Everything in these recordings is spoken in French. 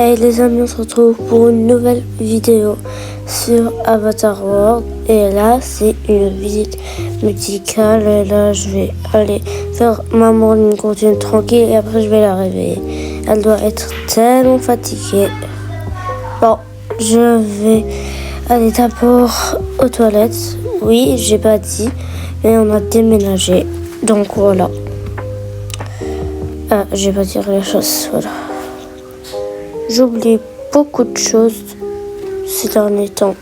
Hey les amis, on se retrouve pour une nouvelle vidéo sur Avatar World. Et là, c'est une visite médicale. Et là, je vais aller faire ma morning routine tranquille et après, je vais la réveiller. Elle doit être tellement fatiguée. Bon, je vais aller d'abord aux toilettes. Oui, j'ai pas dit, mais on a déménagé. Donc voilà. Je vais pas dire les choses, voilà. J'oublie beaucoup de choses ces derniers temps.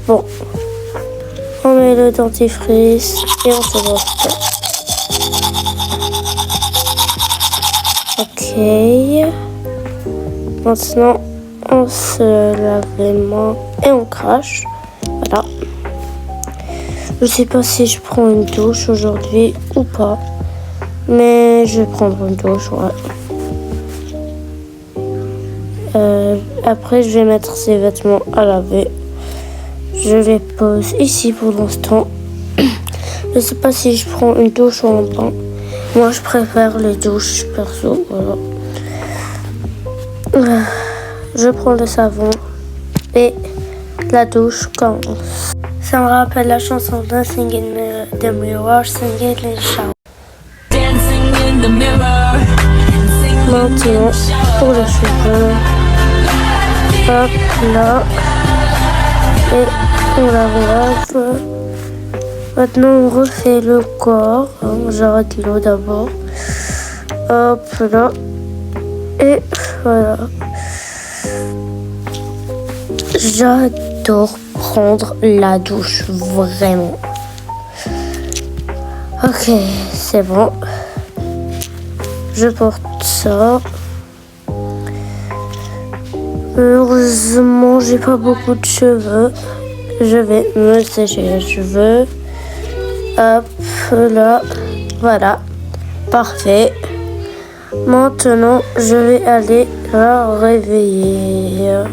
Bon, on met le dentifrice et on se brosse. Ok. Maintenant, on se lave les mains et on crache. Voilà. Je sais pas si je prends une douche aujourd'hui ou pas. Mais je vais prendre une douche, ouais. Après, je vais mettre ces vêtements à laver. Je les pose ici pour l'instant. Je sais pas si je prends une douche ou un bain. Moi, je préfère les douches perso. Voilà. Je prends le savon et la douche commence. Ça me rappelle la chanson Dancing in the Mirror, Singing in the Shower. Maintenant, pour les cheveux. Hop là, et on la lave. Maintenant on refait le corps, j'arrête l'eau d'abord. Hop là, et voilà. J'adore prendre la douche, vraiment. Ok, c'est bon. Je porte ça. Heureusement, j'ai pas beaucoup de cheveux. Je vais me sécher les cheveux. Hop là. Voilà. Parfait. Maintenant, je vais aller la réveiller.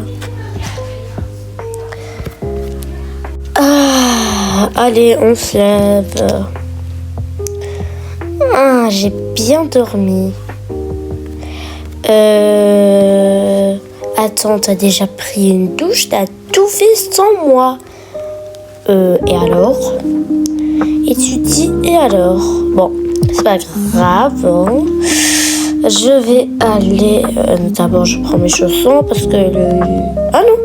Allez, on se lève. J'ai bien dormi. Attends, t'as déjà pris une douche, t'as tout fait sans moi. Et alors? Et tu dis, et alors? Bon, c'est pas grave. Hein. Je vais aller... d'abord, je prends mes chaussons parce que Ah non,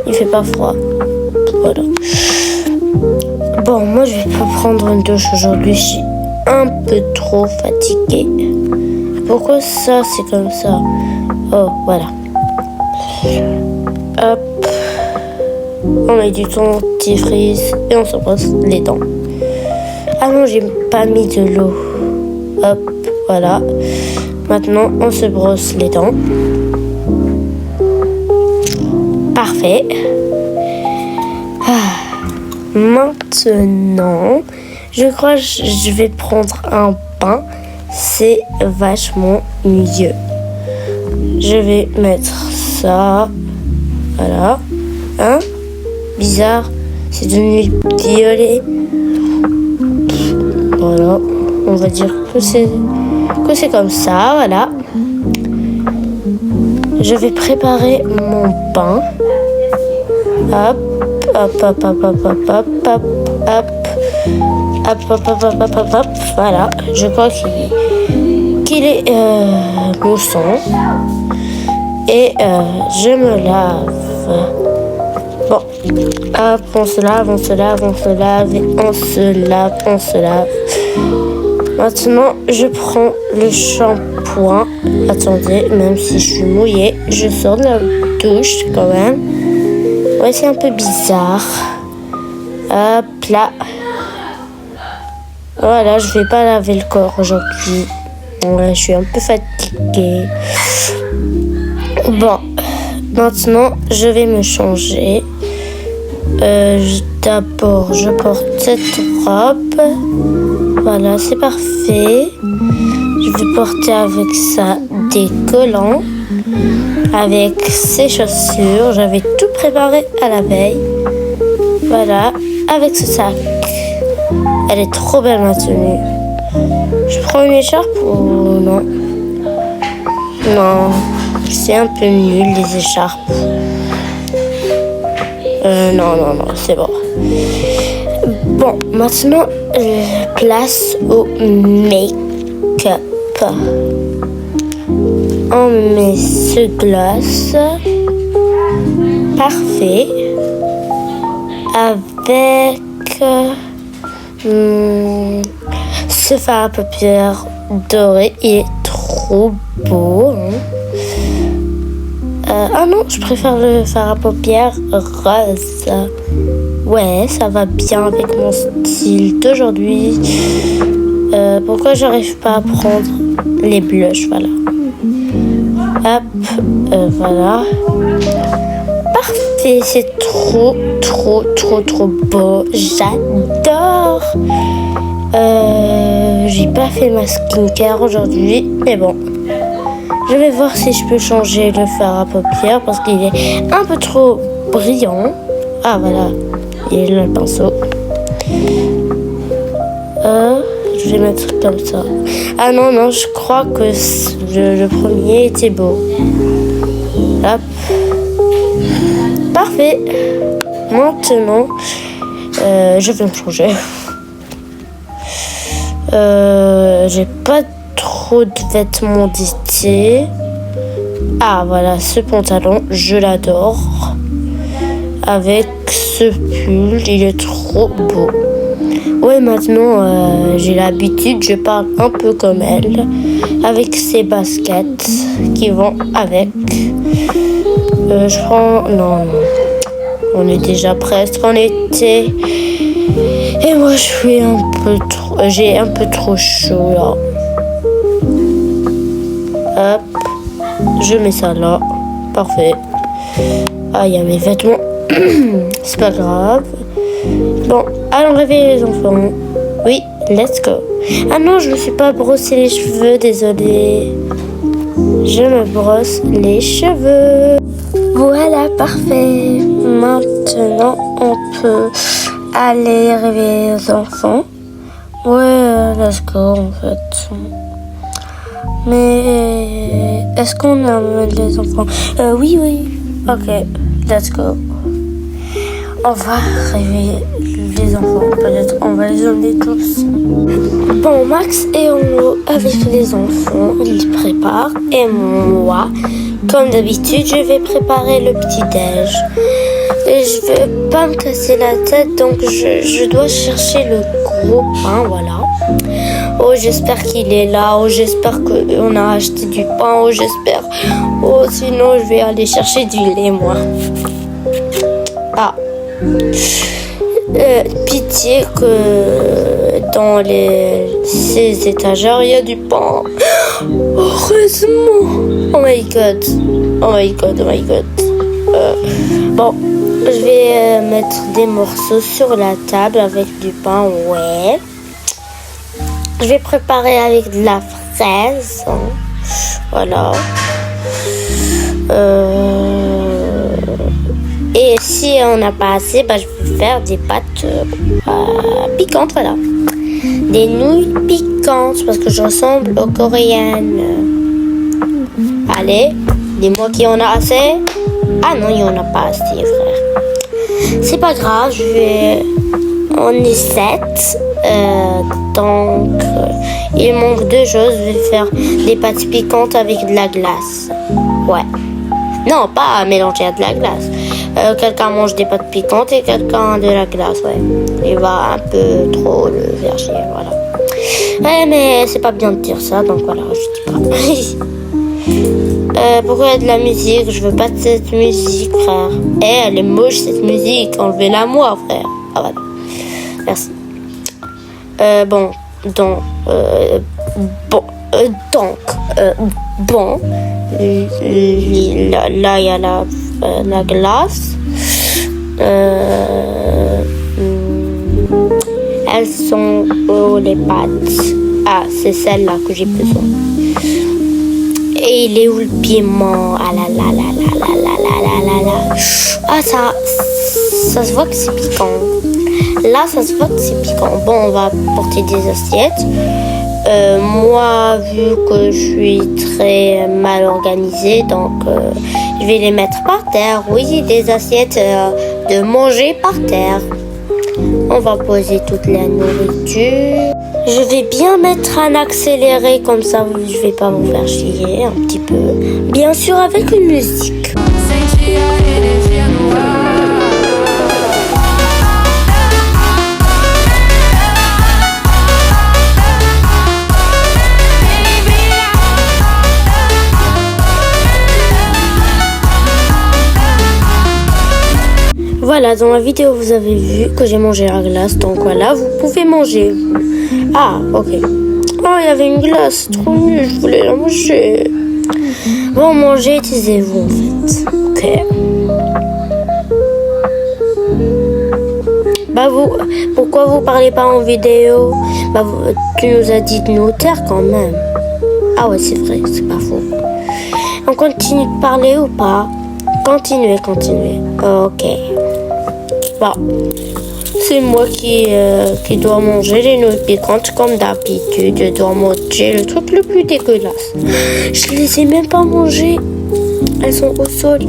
il fait pas froid. Voilà. Bon, moi, je vais pas prendre une douche aujourd'hui. Je suis un peu trop fatiguée. Pourquoi ça, c'est comme ça? Oh, voilà. Hop. On met du dentifrice et on se brosse les dents. Ah non, j'ai pas mis de l'eau. Hop, voilà. Maintenant, on se brosse les dents. Parfait. Maintenant, je crois que je vais prendre un bain. C'est vachement mieux. Je vais mettre ça. Voilà. Hein? Bizarre. C'est devenu violet. Voilà. On va dire que c'est comme ça. Voilà. Je vais préparer mon pain. Hop. Hop, hop, hop, hop, hop, hop, hop, hop. Hop, hop, hop, hop, hop, hop. Voilà. Je crois qu'il est moussant. Et je me lave. Bon, hop, on se lave, on se lave, on se lave, et on se lave, on se lave. Maintenant, je prends le shampoing. Attendez, même si je suis mouillée, je sors de la douche quand même. Ouais, c'est un peu bizarre. Hop là. Voilà, je vais pas laver le corps aujourd'hui. Ouais, je suis un peu fatiguée. Bon, maintenant, je vais me changer. D'abord, je porte cette robe. Voilà, c'est parfait. Je vais porter avec ça des collants. Avec ces chaussures. J'avais tout préparé à la veille. Voilà, avec ce sac. Elle est trop belle ma tenue. Je prends une écharpe ou non? Non, c'est un peu nul les écharpes. Non, c'est bon. Bon, maintenant, place au make-up. On met ce gloss. Parfait. Avec ce fard à paupières doré. Il est trop beau. Ah non, je préfère le fard à paupières rose. Ouais, ça va bien avec mon style d'aujourd'hui. Pourquoi j'arrive pas à prendre les blushs? Voilà. Hop, voilà. Parfait, c'est trop beau. J'adore. J'ai pas fait ma skincare aujourd'hui, mais bon. Je vais voir si je peux changer le fard à paupières parce qu'il est un peu trop brillant. Ah voilà, il est là le pinceau. Je vais mettre comme ça. Ah non, je crois que le premier était beau. Hop. Parfait. Maintenant, je vais me changer. J'ai pas trop de vêtements d'été. Ah voilà, ce pantalon, je l'adore. Avec ce pull, il est trop beau. Ouais, maintenant j'ai l'habitude, je parle un peu comme elle, avec ses baskets qui vont avec. Je prends... Non, on est déjà presque en été. Et moi je suis un peu trop... J'ai un peu trop chaud là. Hop, je mets ça là. Parfait. Ah, il y a mes vêtements. C'est pas grave. Bon, allons réveiller les enfants. Oui, let's go. Ah non, je me suis pas brossé les cheveux, désolée. Je me brosse les cheveux. Voilà, parfait. Maintenant, on peut aller réveiller les enfants. Ouais, let's go en fait. Mais est-ce qu'on amène les enfants? Oui. Ok, let's go. On va réveiller les enfants. Peut-être on va les emmener tous. Bon, Max est en haut avec les enfants. Ils préparent. Et moi, comme d'habitude, je vais préparer le petit-déj. Et je veux pas me casser la tête, donc je dois chercher le gros pain, voilà. Oh, j'espère qu'il est là. Oh, j'espère qu'on a acheté du pain. Oh, j'espère. Oh, sinon, je vais aller chercher du lait, moi. Ah. Pitié que dans ces étagères, il y a du pain. Heureusement. Oh my god. Bon, je vais mettre des morceaux sur la table avec du pain, ouais. Je vais préparer avec de la fraise. Voilà. Et si on n'a pas assez, je vais faire des pâtes piquantes, voilà. Des nouilles piquantes, parce que je ressemble aux Coréennes. Allez, dis-moi qui en a assez. Ah non, il n'y en a pas assez, frère. C'est pas grave, on est 7. Donc, il manque 2 choses. Je vais faire des pâtes piquantes avec de la glace. Ouais. Non, pas mélanger à de la glace. Quelqu'un mange des pâtes piquantes et quelqu'un de la glace, ouais. Il va un peu trop le faire chier, voilà. Ouais, mais c'est pas bien de dire ça, donc voilà, je dis pas. Pourquoi il y a de la musique? Je veux pas de cette musique, frère. Elle est moche, cette musique. Enlevez-la moi, frère. Ah, voilà. Merci. Là, il y a la glace. Elles sont où les pâtes? Ah, c'est celle-là que j'ai besoin. Et il est où le piment? Ah là là là là là là là là là. Ah, ça se voit que c'est piquant. Là, ça se voit que c'est piquant. Bon, on va porter des assiettes. moi, vu que je suis très mal organisée, donc je vais les mettre par terre. Oui, des assiettes de manger par terre. On va poser toute la nourriture. Je vais bien mettre un accéléré, comme ça je vais pas vous faire chier un petit peu. Bien sûr avec une musique. Voilà, dans la vidéo, vous avez vu que j'ai mangé la glace. Donc voilà, vous pouvez manger. Ah, ok. Oh, il y avait une glace. Trop nul, je voulais la manger. Bon, mangez, taisez-vous en fait. Ok. Bah pourquoi vous parlez pas en vidéo? Bah tu nous as dit de nous taire quand même. Ah ouais, c'est vrai, c'est pas faux. On continue de parler ou pas? Continuez. Ok. Bon, c'est moi qui dois manger les nouilles piquantes comme d'habitude. Je dois manger le truc le plus dégueulasse. Je les ai même pas mangées. Elles sont au sol.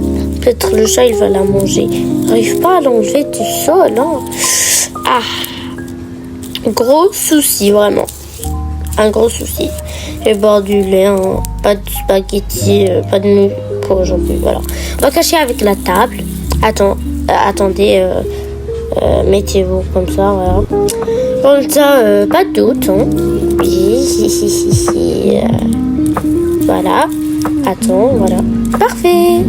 Peut-être le chat il va la manger. J'arrive pas à l'enlever du sol. Hein. Ah, gros souci vraiment. Un gros souci. J'ai boire du lait, hein. Pas de spaghetti, pas de nouilles pour aujourd'hui. Voilà. On va cacher avec la table. Attendez, mettez-vous comme ça, voilà. Comme ça, pas de doute, hein. Voilà. Attends, voilà. Parfait.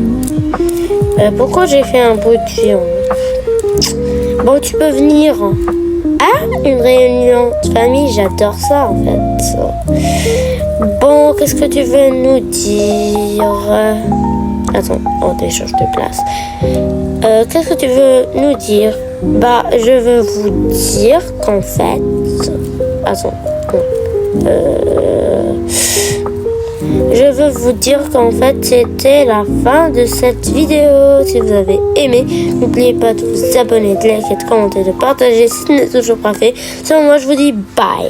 Pourquoi j'ai fait un bruit de géant? Bon, tu peux venir. Ah, une réunion de famille, j'adore ça en fait. Bon, qu'est-ce que tu veux nous dire? Attends, on échange de place. Qu'est-ce que tu veux nous dire? Bah, je veux vous dire qu'en fait... Attends. Je veux vous dire qu'en fait, c'était la fin de cette vidéo. Si vous avez aimé, n'oubliez pas de vous abonner, de liker, de commenter, de partager si ce n'est toujours pas fait. Sinon, moi, je vous dis bye.